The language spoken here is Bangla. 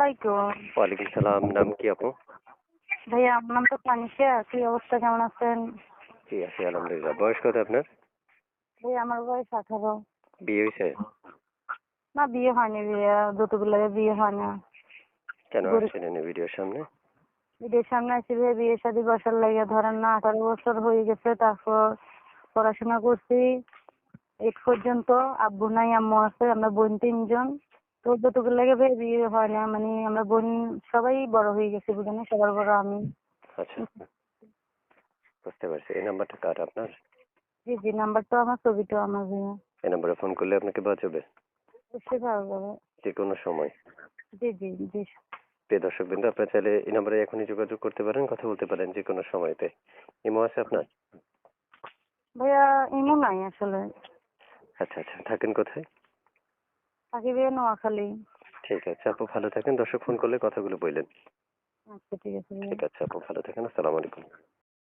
আসসালামাইকুম। ওয়ালাইকুম সালাম। নাম কি আপু? ভাইয়া আমার নাম তো তানিশা। কি অবস্থা, কেমন আছেন? জি আছি আলহামদুলিল্লাহ। বয়স কত আপনার? ভাইয়া আমার বয়স 18। বিয়ে হয়েছে? না, বিয়ে হয়নি ভাইয়া, দুটোগুলোর বিয়ে হয় না। কেন গরিব আসছেন এনে ভিডিওর সামনে? বিয়ের সামনে আছি ভাইয়া, বিয়ে শাদী বসার লাগে ধরেন না 18 বছর হয়ে গেছে। তারপর পড়াশোনা করছি 8 পর্যন্ত। আব্বু নাই, আম্মু আছে, আমরা বোন 3 জন। তো দুটোগুলো লাগে ভাইয়া বিয়ে হয় না, মানে আমরা বোন সবাই বড় হয়ে গেছি, বুঝলেন, সবার বড় আমি। আচ্ছা, বুঝতে পারছি। এই নাম্বারটা কার আপনার? জি জি, নাম্বারটা আমার, ছবিটাও আমার ভাইয়া। এই নাম্বারে ফোন করলে আপনাকে পাওয়া যাবে বুঝতে পারবো। যে কোনো সময়। জি জি জি। প্রিয় দর্শক বিন্দু, আপনারা চাইলে এই নাম্বারে এখনই যোগাযোগ করতে পারেন, কথা বলতে পারেন যে কোনো সময়তে। ইমো আছে আপনার? ভাইয়া ইমো নাই আসলে। আচ্ছা আচ্ছা, থাকেন কোথায়? থাকি ভাইয়া নোয়াখালী। ঠিক আছে আপু, ভালো থাকেন। দর্শক ফোন করলে কথাগুলো বললেন। আচ্ছা ঠিক আছে ভাইয়া। ঠিক আছে আপু, ভালো থাকেন। আসসালামু আলাইকুম।